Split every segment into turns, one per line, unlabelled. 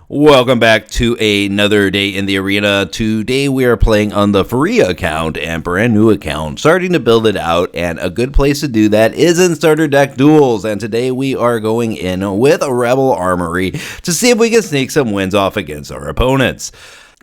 Welcome back to another day in the arena. Today we are playing on the free account and brand new account, starting to build it out, and a good place to do that is in Starter Deck Duels. And today we are going in with a Rebel Armory to see if we can sneak some wins off against our opponents.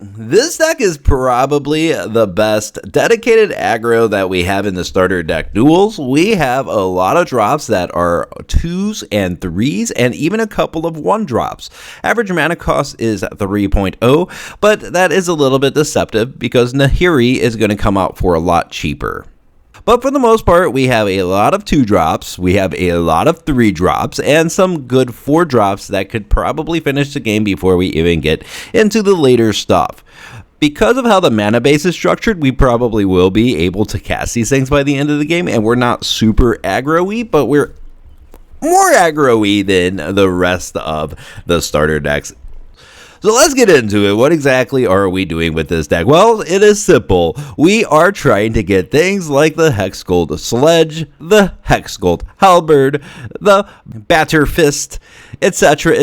This deck is probably the best dedicated aggro that we have in the Starter Deck Duels. We have a lot of drops that are 2s and 3s and even a couple of 1 drops. Average mana cost is 3.0, but that is a little bit deceptive because Nahiri is going to come out for a lot cheaper. But for the most part, we have a lot of 2 drops, we have a lot of 3 drops, and some good 4 drops that could probably finish the game before we even get into the later stuff. Because of how the mana base is structured, we probably will be able to cast these things by the end of the game, and we're not super aggro-y, but we're more aggro-y than the rest of the starter decks. So let's get into it. What exactly are we doing with this deck? Well, it is simple. We are trying to get things like the Hexgold Sledge, the Hexgold Halberd, the Batter Fist, etc.,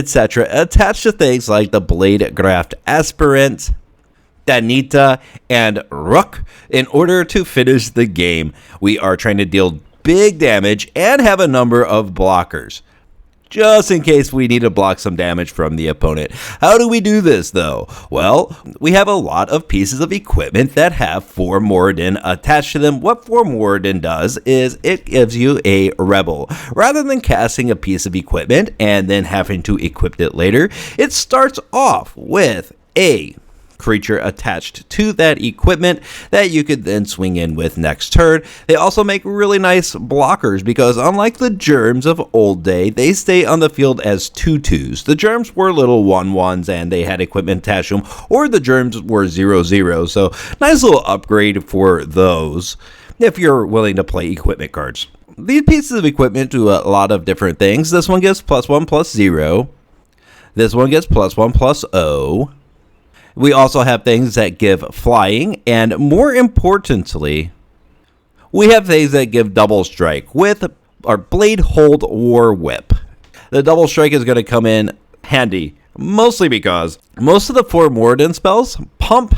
attached to things like the Blade Graft Aspirant, Danita, and Rook in order to finish the game. We are trying to deal big damage and have a number of blockers, just in case we need to block some damage from the opponent. How do we do this, though? Well, we have a lot of pieces of equipment that have 4 Moradin attached to them. What 4 Moradin does is it gives you a Rebel. Rather than casting a piece of equipment and then having to equip it later, it starts off with a creature attached to that equipment that you could then swing in with next turn. They also make really nice blockers because unlike the Germs of old day, they stay on the field as 2/2s. The Germs were little 1/1s and they had equipment attached to them, or the Germs were 0/0, so nice little upgrade for those if you're willing to play equipment cards. These pieces of equipment do a lot of different things. This one gets +1/+0. This one gets +1/+0. We also have things that give flying, and more importantly, we have things that give double strike with our Blade Hold War Whip. The double strike is going to come in handy, mostly because most of the 4 Moradin spells pump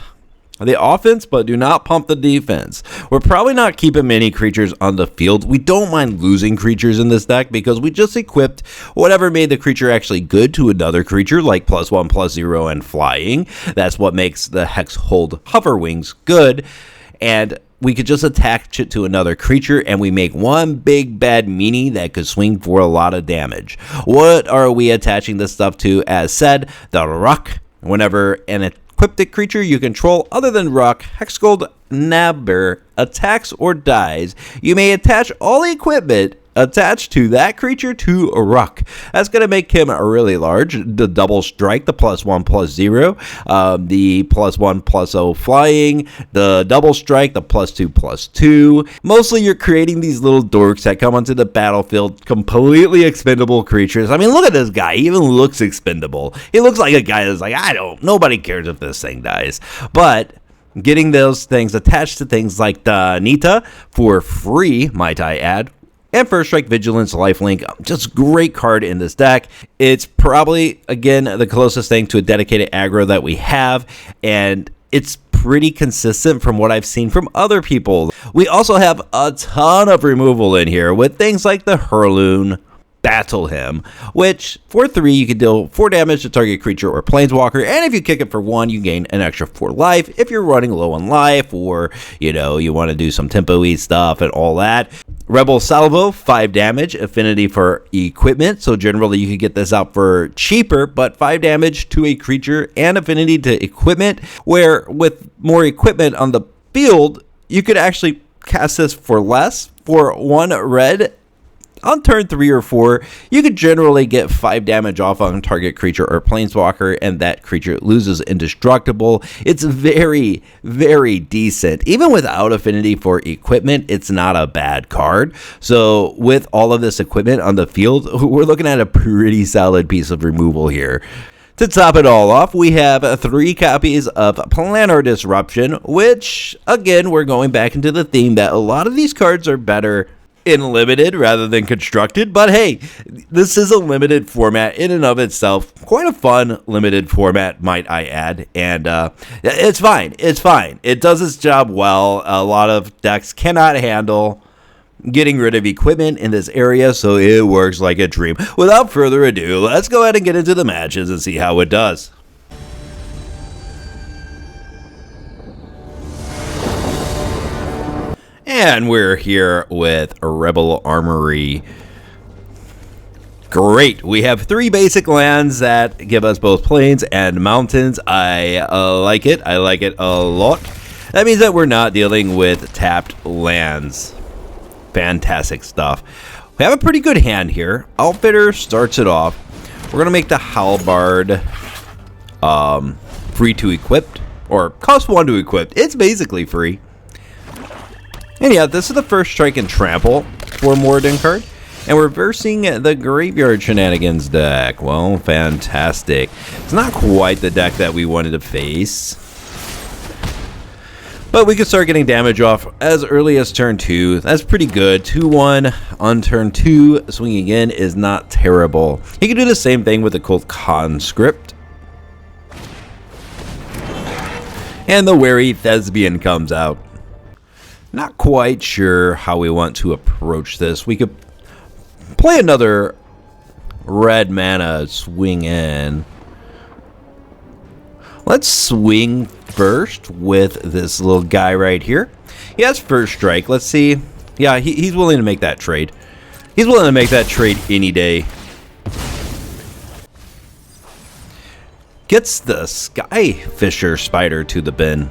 the offense, but do not pump the defense. We're probably not keeping many creatures on the field. We don't mind losing creatures in this deck because we just equipped whatever made the creature actually good to another creature, like +1/+0 and flying. That's what makes the Hexhold Hover Wings good. And we could just attach it to another creature, and we make one big bad meanie that could swing for a lot of damage. What are we attaching this stuff to? As said, the Rock. Whenever an equipped creature you control other than Rock, Hexgold Nabber, attacks or dies, you may attach all the equipment attached to that creature to a Rock. That's going to make him really large. The double strike, the +1/+0, the +1/+0 flying, the double strike, the +2/+2. Mostly you're creating these little dorks that come onto the battlefield, completely expendable creatures. I mean, look at this guy. He even looks expendable. He looks like a guy that's like, nobody cares if this thing dies. But getting those things attached to things like the Nita for free, might I add, and First Strike, Vigilance, Lifelink, just great card in this deck. It's probably, again, the closest thing to a dedicated aggro that we have, and it's pretty consistent from what I've seen from other people. We also have a ton of removal in here with things like the Hurloon, Battle Hymn, which for 3 you can deal 4 damage to target creature or planeswalker, and if you kick it for 1 you gain an extra 4 life if you're running low on life, or you want to do some tempo-y stuff and all that. Rebel Salvo, 5 damage, affinity for equipment, so generally you could get this out for cheaper, but 5 damage to a creature and affinity to equipment, where with more equipment on the field you could actually cast this for less. For 1 red on turn 3 or 4, you could generally get 5 damage off on target creature or planeswalker, and that creature loses indestructible. It's very, very decent. Even without affinity for equipment, it's not a bad card. So with all of this equipment on the field, we're looking at a pretty solid piece of removal here. To top it all off, we have 3 copies of Planar Disruption, which, again, we're going back into the theme that a lot of these cards are better in limited rather than constructed, but hey, this is a limited format in and of itself. Quite a fun limited format, might I add, and it's fine. It's fine. It does its job well. A lot of decks cannot handle getting rid of equipment in this area, so it works like a dream. Without further ado, let's go ahead and get into the matches and see how it does. And we're here with Rebel Armory. Great. We have 3 basic lands that give us both plains and mountains. I like it. I like it a lot. That means that we're not dealing with tapped lands. Fantastic stuff. We have a pretty good hand here. Outfitter starts it off. We're going to make the Halberd free to equip, or cost 1 to equip. It's basically free. And yeah, this is the first strike and trample for Morden card. And reversing the Graveyard Shenanigans deck. Well, fantastic. It's not quite the deck that we wanted to face, but we can start getting damage off as early as turn 2. That's pretty good. 2-1 on turn 2. Swinging in is not terrible. He can do the same thing with the Cult Conscript. And the Wary Thespian comes out. Not quite sure how we want to approach this. We could play another red mana, swing in. Let's swing first with this little guy right here. He has first strike. Let's see. Yeah, he's willing to make that trade. He's willing to make that trade any day. Gets the Skyfisher Spider to the bin.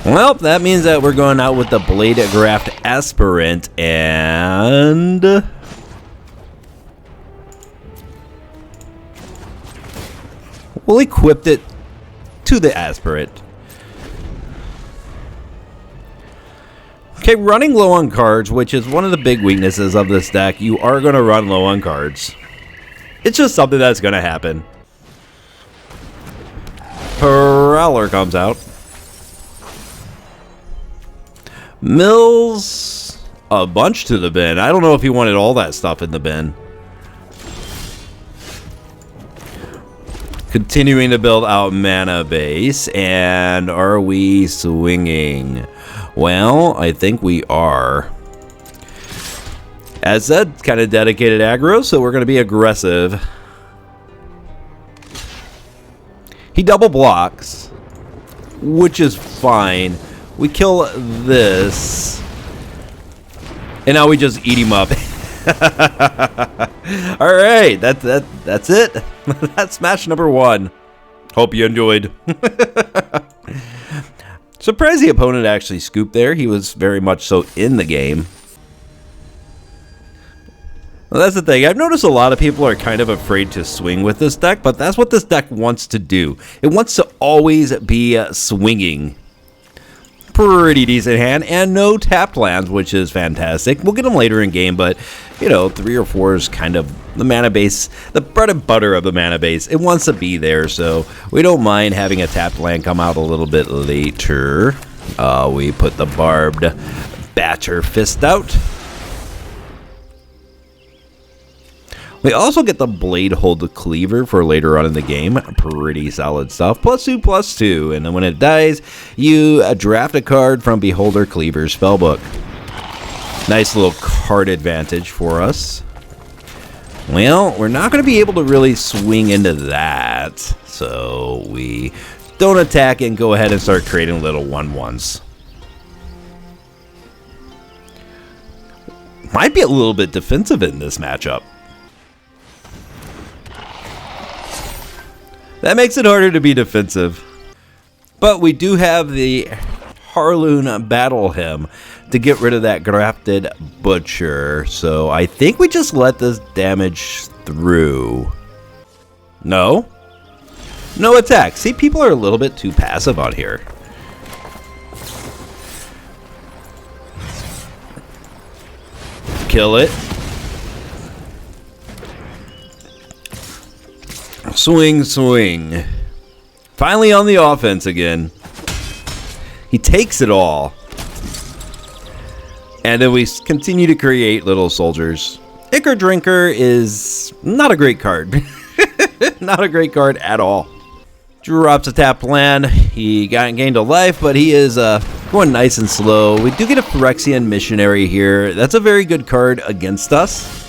Well, that means that we're going out with the Blade Graft Aspirant, and we'll equip it to the Aspirant. Okay, running low on cards, which is one of the big weaknesses of this deck. You are going to run low on cards. It's just something that's going to happen. Prowler comes out. Mills a bunch to the bin. I don't know if he wanted all that stuff in the bin. Continuing to build out mana base. And are we swinging? Well, I think we are. As said, kind of dedicated aggro, so we're going to be aggressive. He double blocks, which is fine. We kill this, and now we just eat him up. All right, that's it. That's match number 1. Hope you enjoyed. Surprised the opponent actually scooped there. He was very much so in the game. Well, that's the thing. I've noticed a lot of people are kind of afraid to swing with this deck, but that's what this deck wants to do. It wants to always be swinging. Pretty decent hand, and no tapped lands, which is fantastic. We'll get them later in game, but you know, 3 or 4 is kind of the mana base, the bread and butter of the mana base. It wants to be there, so we don't mind having a tapped land come out a little bit later. We put the Barbed Batter Fist out. We also get the Blade Hold Cleaver for later on in the game. Pretty solid stuff. +2/+2. And then when it dies, you draft a card from Beholder Cleaver's spellbook. Nice little card advantage for us. Well, we're not going to be able to really swing into that. So we don't attack and go ahead and start creating little 1/1s. Might be a little bit defensive in this matchup. That makes it harder to be defensive. But we do have the Harloon Battle Hymn to get rid of that Grafted Butcher. So I think we just let this damage through. No? No attack. See, people are a little bit too passive on here. Kill it. Swing, swing. Finally on the offense again. He takes it all. And then we continue to create little soldiers. Ichor Drinker is not a great card. Not a great card at all. Drops a tapped land. He gained a life, but he is going nice and slow. We do get a Phyrexian Missionary here. That's a very good card against us.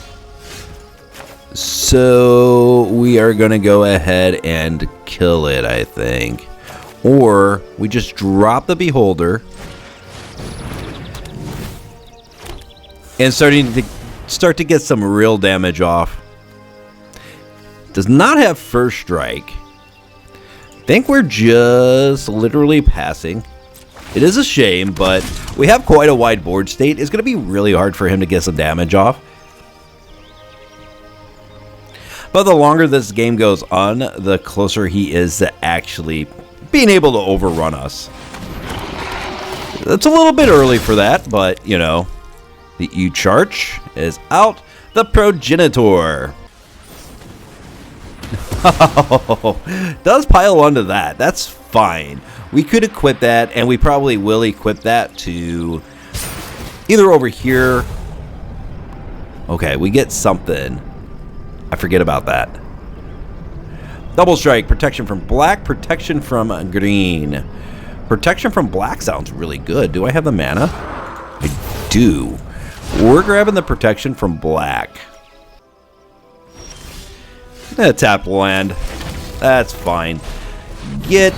So we are going to go ahead and kill it, I think. Or we just drop the Beholder. And start to get some real damage off. Does not have first strike. Think we're just literally passing. It is a shame, but we have quite a wide board state. It's going to be really hard for him to get some damage off. But the longer this game goes on, the closer he is to actually being able to overrun us. It's a little bit early for that, but, you know, the U-Charge is out. The Progenitor. Does pile onto that. That's fine. We could equip that, and we probably will equip that to either over here. Okay, we get something. I forget about that. Double strike, protection from black, protection from green. Protection from black sounds really good. Do I have the mana? I do. We're grabbing the protection from black. Tap land. That's fine. Get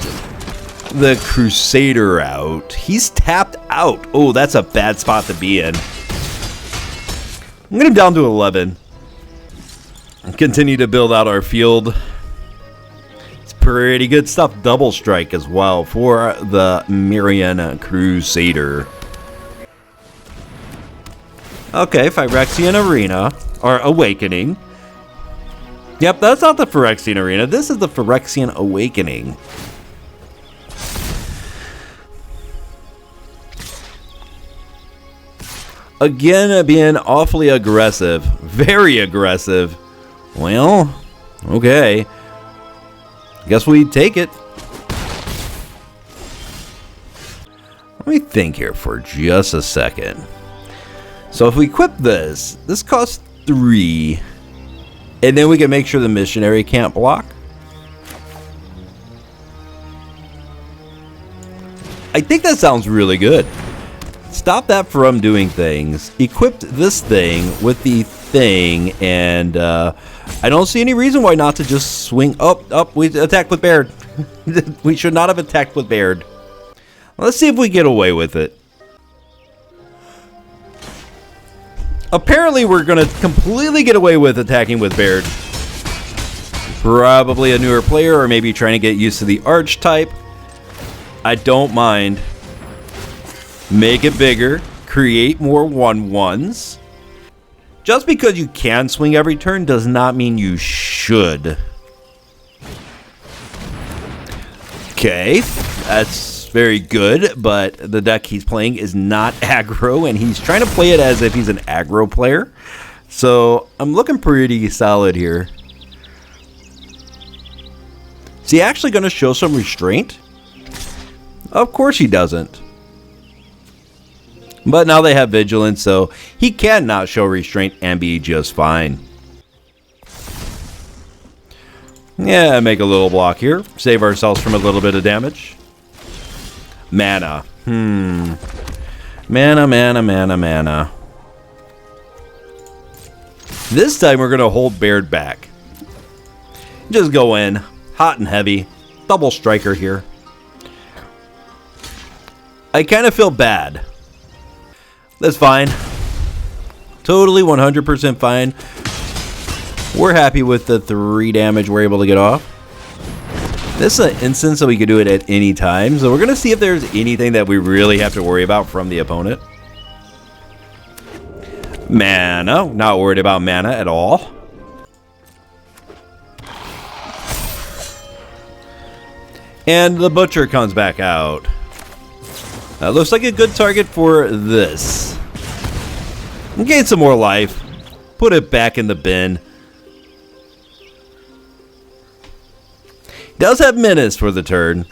the Crusader out. He's tapped out. Oh, that's a bad spot to be in. I'm getting down to 11. Continue to build out our field. It's pretty good stuff. Double strike as well for the Mirian Crusader. Okay, Phyrexian Arena, or Awakening. Yep, that's not the Phyrexian Arena. This is the Phyrexian Awakening. Again, being awfully aggressive. Very aggressive. Well, okay. Guess we take it. Let me think here for just a second. So if we equip this costs 3. And then we can make sure the missionary can't block. I think that sounds really good. Stop that from doing things. Equipped this thing with the thing, and I don't see any reason why not to just swing up. We attacked with Baird. We should not have attacked with Baird. Let's see if we get away with it. Apparently, we're going to completely get away with attacking with Baird. Probably a newer player, or maybe trying to get used to the archetype. I don't mind. Make it bigger. Create more 1/1s. Just because you can swing every turn does not mean you should. Okay, that's very good, but the deck he's playing is not aggro, and he's trying to play it as if he's an aggro player. So I'm looking pretty solid here. Is he actually going to show some restraint? Of course he doesn't. But now they have vigilance, so he cannot show restraint and be just fine. Yeah, make a little block here. Save ourselves from a little bit of damage. Mana. Mana. This time we're going to hold Baird back. Just go in. Hot and heavy. Double striker here. I kind of feel bad. That's fine. Totally 100% fine. We're happy with the 3 damage we're able to get off. This is an instance so we could do it at any time. So we're going to see if there's anything that we really have to worry about from the opponent. Mana. Not worried about mana at all. And the Butcher comes back out. Looks like a good target for this. Gain some more life. Put it back in the bin. Does have menace for the turn.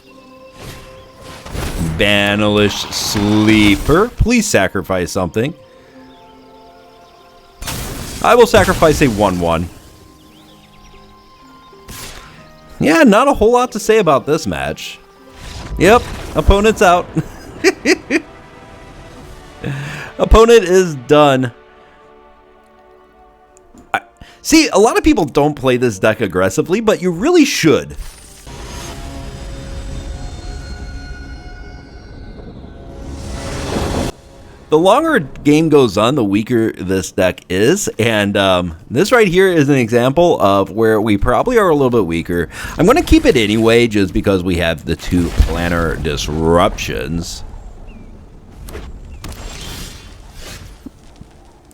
Banish Sleeper. Please sacrifice something. I will sacrifice a 1/1. Yeah, not a whole lot to say about this match. Yep, opponent's out. Opponent is done. See, a lot of people don't play this deck aggressively, but you really should. The longer a game goes on, the weaker this deck is, and this right here is an example of where we probably are a little bit weaker. I'm going to keep it anyway, just because we have the 2 planar disruptions.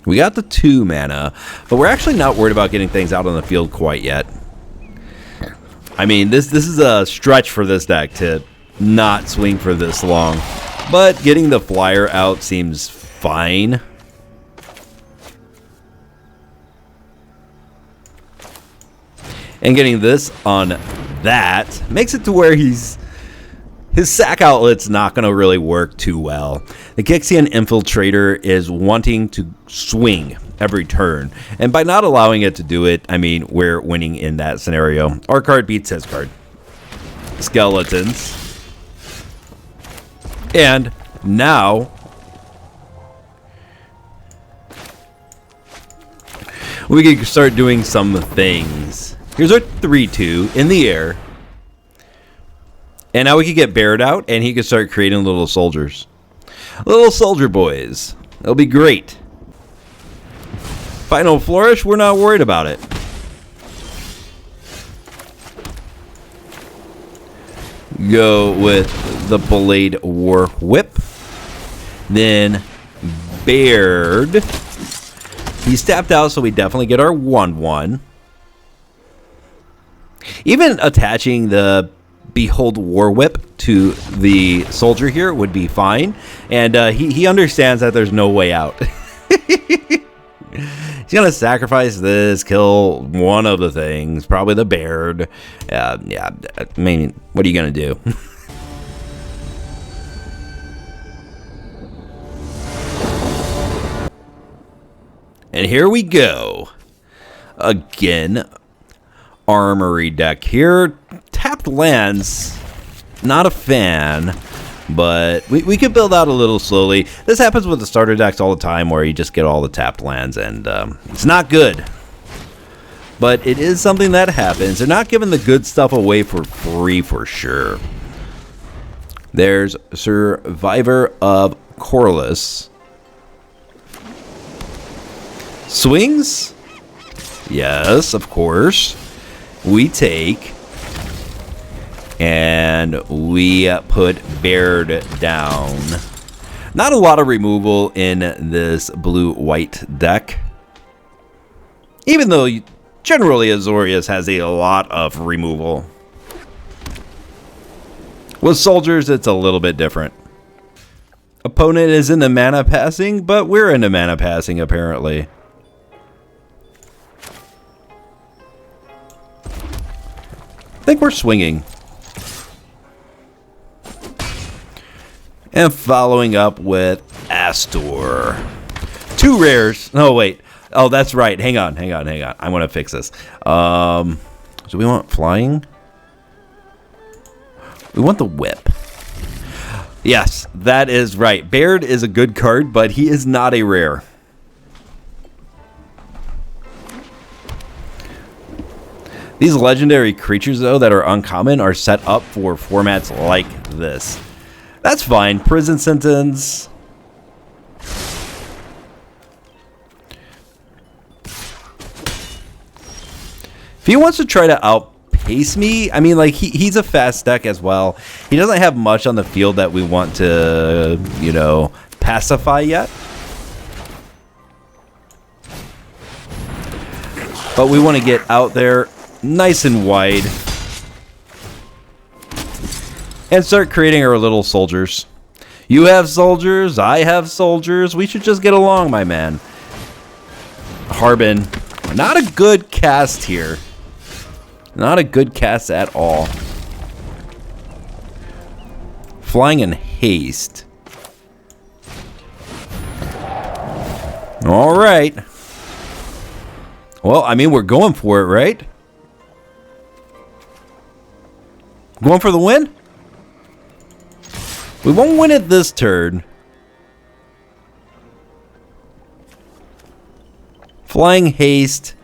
We got the 2 mana, but we're actually not worried about getting things out on the field quite yet. I mean, this is a stretch for this deck to not swing for this long, but getting the flyer out seems fine. And getting this on that makes it to where his sack outlet's not going to really work too well. The Kixian Infiltrator is wanting to swing every turn, and by not allowing it to do it, I mean we're winning in that scenario. Our card beats his card. Skeletons. And now we can start doing some things. Here's our 3/2 in the air. And now we can get Baird out, and he can start creating little soldiers. Little soldier boys. It'll be great. Final Flourish, we're not worried about it. Go with the Blade War Whip. Then Baird. He's tapped out, so we definitely get our 1/1. Even attaching the Behold War Whip to the soldier here would be fine, and he understands that there's no way out. He's gonna sacrifice this, kill one of the things, probably the Baird. Yeah, I mean, what are you gonna do? And here we go again. Armory deck here. Tapped lands, not a fan, but we could build out a little slowly. This happens with the starter decks all the time, where you just get all the tapped lands, and it's not good. But it is something that happens. They're not giving the good stuff away for free for sure. There's Survivor of Corliss. Swings? Yes, of course. We take, and we put Baird down. Not a lot of removal in this blue-white deck. Even though generally Azorius has a lot of removal. With soldiers, it's a little bit different. Opponent is into mana passing, but we're into mana passing apparently. I think we're swinging. And following up with Astor. 2 rares. Oh, wait. Oh, that's right. Hang on. I want to fix this. So we want flying? We want the whip. Yes, that is right. Baird is a good card, but he is not a rare. These legendary creatures, though, that are uncommon are set up for formats like this. That's fine. Prison Sentence. If he wants to try to outpace me, I mean, like, he's a fast deck as well. He doesn't have much on the field that we want to, you know, pacify yet. But we want to get out there nice and wide and start creating our little soldiers. You have soldiers, I have soldiers. We should just get along, my man. Harbin, not a good cast here. Not a good cast at all. Flying in haste. All right. Well, I mean, we're going for it, right? Going for the win? We won't win it this turn. Flying haste.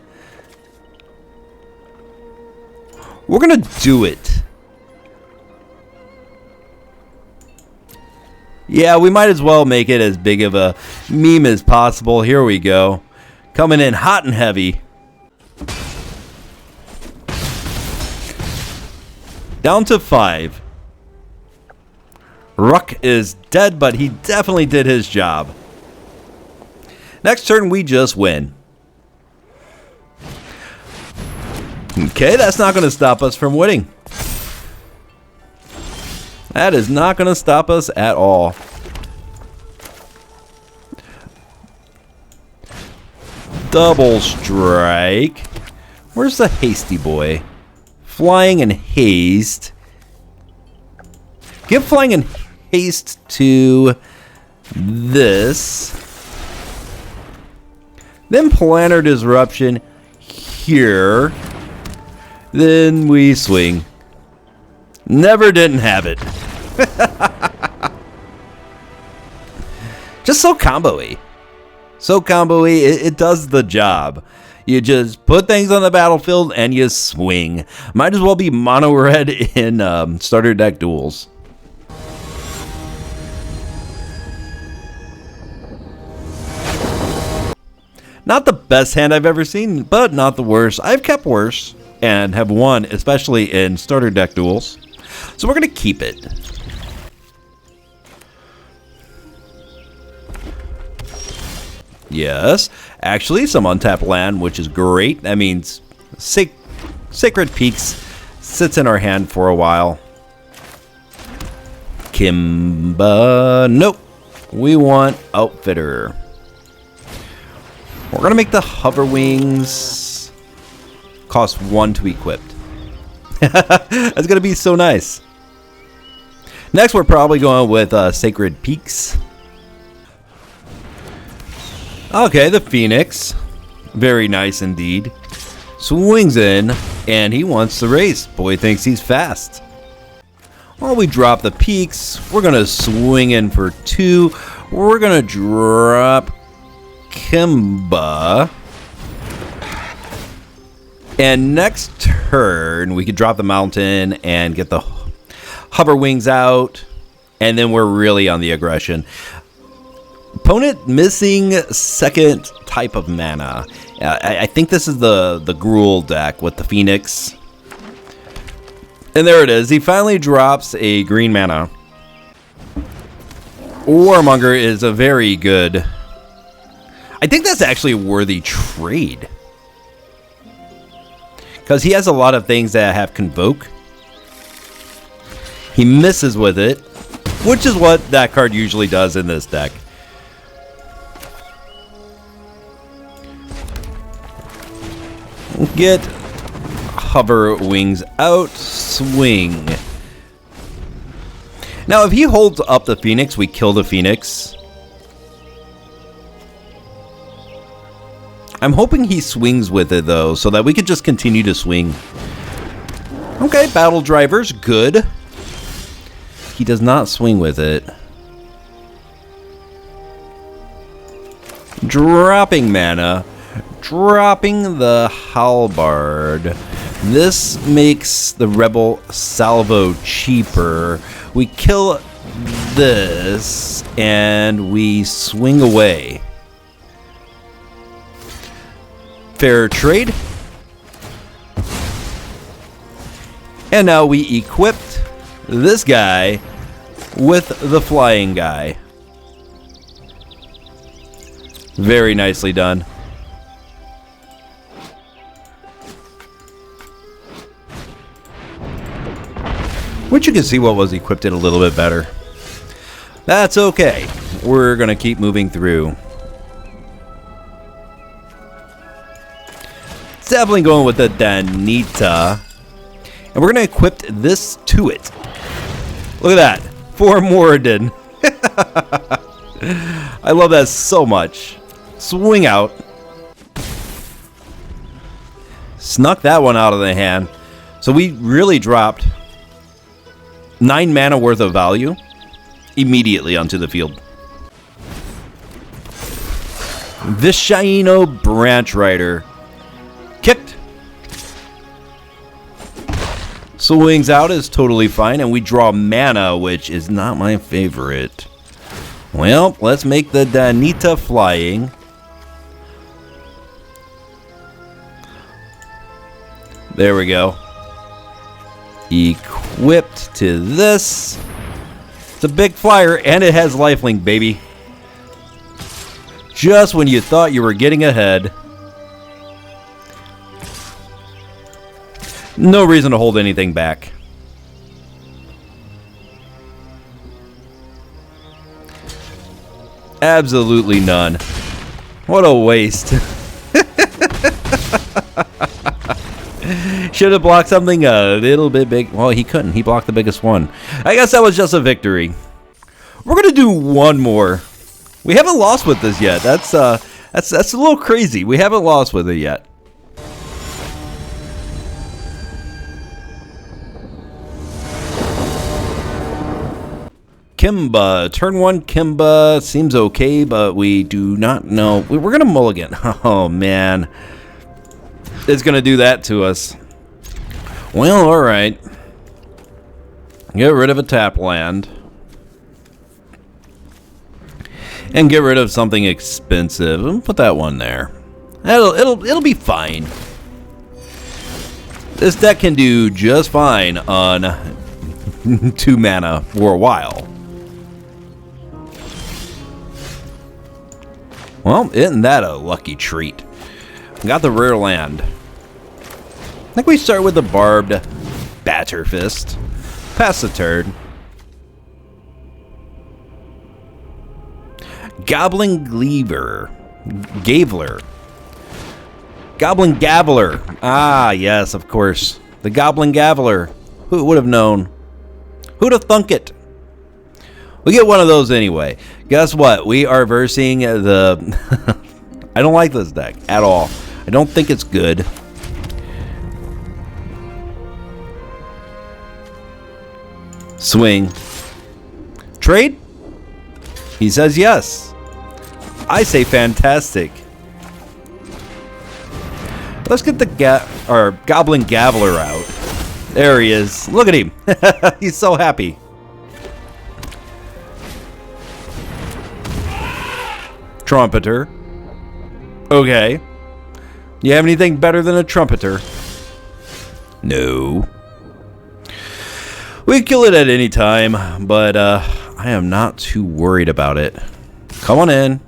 We're gonna do it. Yeah, we might as well make it as big of a meme as possible. Here we go. Coming in hot and heavy. Down to 5. Ruck is dead, but he definitely did his job. Next turn, we just win. Okay, that's not going to stop us from winning. That is not going to stop us at all. Double strike. Where's the hasty boy? Flying and haste. Give flying and haste to this. Then planar disruption here. Then we swing. Never didn't have it. Just so combo-y. So combo-y, it does the job. You just put things on the battlefield and you swing. Might as well be mono red in starter deck duels. Not the best hand I've ever seen, but not the worst. I've kept worse and have won, especially in starter deck duels. So we're going to keep it. Yes, actually some untapped land, which is great. That means Sacred Peaks sits in our hand for a while. Kimba, nope. We want Outfitter. We're going to make the hover wings cost 1 to equip. That's going to be so nice. Next, we're probably going with Sacred Peaks. Okay, the Phoenix. Very nice indeed. Swings in, and he wants to race. Boy thinks he's fast. While we drop the Peaks, we're going to swing in for 2. We're going to drop Kimba. And next turn, we could drop the mountain and get the hover wings out. And then we're really on the aggression. Opponent missing second type of mana. I think this is the Gruul deck with the Phoenix. And there it is. He finally drops a green mana. Warmonger is a very good... I think that's actually a worthy trade. Because he has a lot of things that have Convoke. He misses with it, which is what that card usually does in this deck. Get hover wings out, swing. Now, if he holds up the Phoenix, we kill the Phoenix. I'm hoping he swings with it, though, so that we could just continue to swing. Okay, Battle Driver's good. He does not swing with it. Dropping mana. Dropping the Halberd. This makes the Rebel Salvo cheaper. We kill this, and we swing away. Fair trade. And now we equipped this guy with the flying guy. Very nicely done. Which you can see what was equipped it a little bit better. That's okay. We're going to keep moving through. Definitely going with the Danita. And we're going to equip this to it. Look at that. 4 Moradin. I love that so much. Swing out. Snuck that one out of the hand. So we really dropped 9 mana worth of value immediately onto the field. Vishaino Branch Rider. Kicked. Swings out is totally fine, and we draw mana, which is not my favorite. Well, let's make the Danita flying. There we go. Equipped to this. It's a big flyer, and it has lifelink, baby. Just when you thought you were getting ahead. No reason to hold anything back. Absolutely none. What a waste. Should have blocked something a little bit big. Well, he couldn't. He blocked the biggest one. I guess that was just a victory. We're going to do one more. We haven't lost with this yet. That's a little crazy. We haven't lost with it yet. Kimba. Turn 1 Kimba seems okay, but we do not know. We're going to mulligan. Oh, man. It's going to do that to us. Well, alright. Get rid of a tap land. And get rid of something expensive. And put that one there. It'll be fine. This deck can do just fine on 2 mana for a while. Well, isn't that a lucky treat? Got the rare land. I think we start with the Barbed Batterfist. Pass the turn. Goblin Gleaver. Gavler. Goblin Gabbler. Ah, yes, of course. The Goblin Gabbler. Who would have known? Who'd have thunk it? We get one of those anyway. Guess what? We are versing the... I don't like this deck at all. I don't think it's good. Swing. Trade? He says yes. I say fantastic. Let's get the Goblin Gabbler out. There he is. Look at him. He's so happy. Trumpeter. Okay. You have anything better than a Trumpeter? No. We can kill it at any time, but I am not too worried about it. Come on in.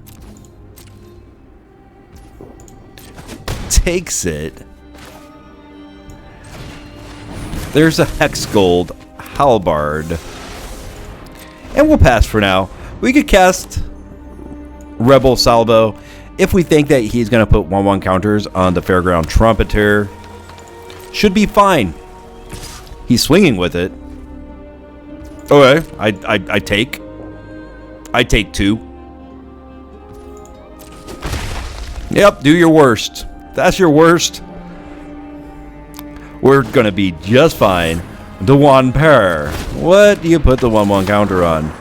Takes it. There's a Hex Gold Halberd. And we'll pass for now. We could cast Rebel Salvo if we think that he's going to put 1/1 counters on the Fairground Trumpeter. Should be fine. He's swinging with it. Okay, I take. I take 2. Yep, do your worst. That's your worst. We're going to be just fine. The 1 pair. What do you put the 1/1 counter on?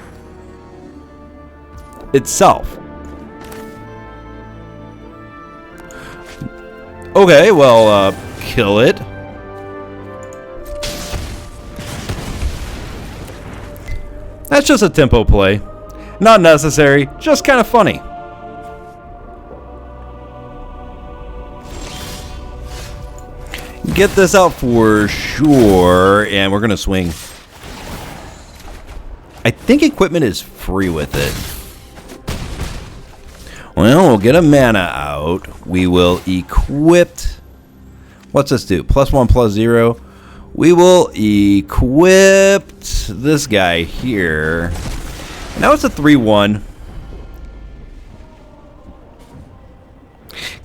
Itself. Okay, well, kill it. That's just a tempo play. Not necessary, just kind of funny. Get this out for sure, and we're going to swing. I think equipment is free with it. Well, we'll get a mana out. We will equip. What's this do? +1/+0. We will equip this guy here. Now it's a 3/1.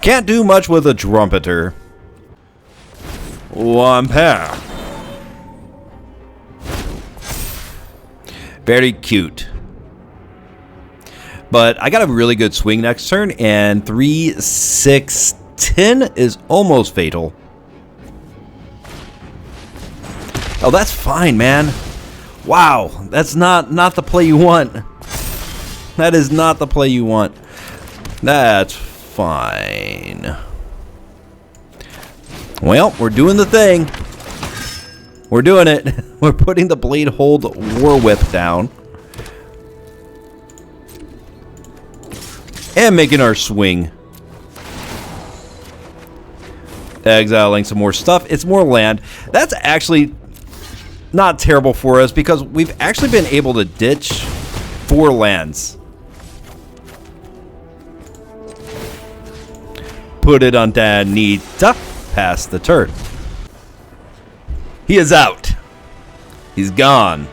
Can't do much with a Trumpeter. 1 pair. Very cute. But I got a really good swing next turn, and 3, 6, 10 is almost fatal. Oh, that's fine, man. Wow, that's not the play you want. That is not the play you want. That's fine. Well, we're doing the thing. We're doing it. We're putting the Blade Hold War Whip down. And making our swing. Exiling some more stuff. It's more land. That's actually not terrible for us because we've actually been able to ditch 4 lands. Put it on Danita. Pass the turn. He is out. He's gone.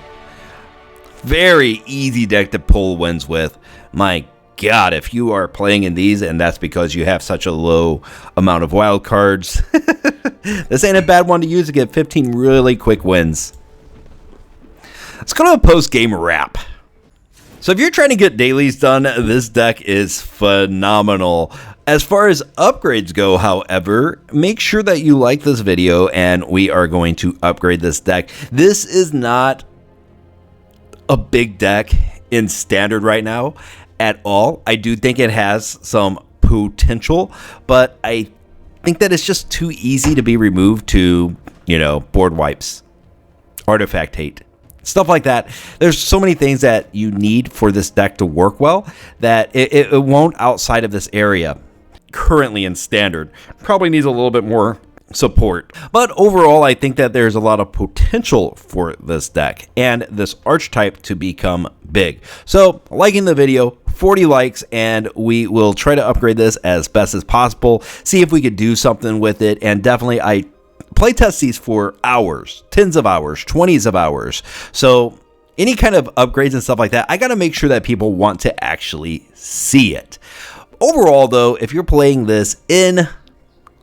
Very easy deck to pull wins with. My God, if you are playing in these and that's because you have such a low amount of wild cards, this ain't a bad one to use to get 15 really quick wins. Let's go to a post-game wrap. So if you're trying to get dailies done, this deck is phenomenal. As far as upgrades go, however, make sure that you like this video and we are going to upgrade this deck. This is not a big deck in standard right now at all. I do think it has some potential, but I think that it's just too easy to be removed to, board wipes, artifact hate, stuff like that. There's so many things that you need for this deck to work well that it won't outside of this area. Currently in standard, probably needs a little bit more support. But overall, I think that there's a lot of potential for this deck and this archetype to become big. So, liking the video, 40 likes, and we will try to upgrade this as best as possible, see if we could do something with it, and definitely I playtest these for hours, tens of hours, 20s of hours. So, any kind of upgrades and stuff like that, I got to make sure that people want to actually see it. Overall, though, if you're playing this in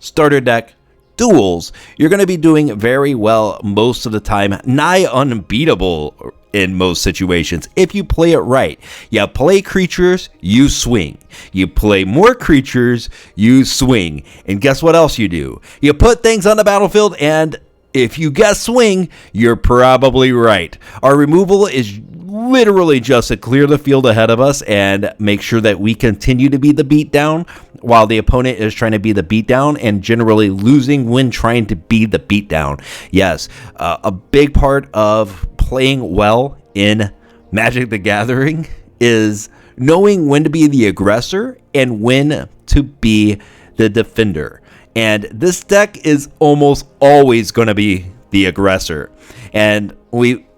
starter deck duels, you're going to be doing very well most of the time, nigh unbeatable in most situations if you play it right. You play creatures, you swing. You play more creatures, you swing. And guess what else you do? You put things on the battlefield, and if you guess swing, you're probably right. Our removal is literally just to clear the field ahead of us and make sure that we continue to be the beatdown while the opponent is trying to be the beatdown and generally losing when trying to be the beatdown. Yes, a big part of playing well in Magic the Gathering is knowing when to be the aggressor and when to be the defender. And this deck is almost always going to be the aggressor. And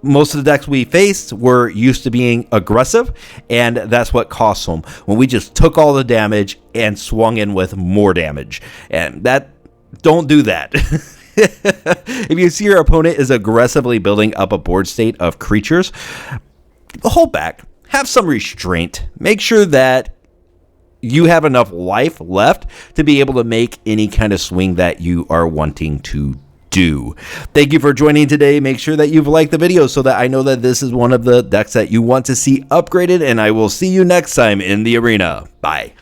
most of the decks we faced were used to being aggressive, and that's what cost them when we just took all the damage and swung in with more damage. And don't do that. If you see your opponent is aggressively building up a board state of creatures, hold back, have some restraint, make sure that you have enough life left to be able to make any kind of swing that you are wanting to do. Thank you for joining today. Make sure that you've liked the video so that I know that this is one of the decks that you want to see upgraded, and I will see you next time in the arena. Bye.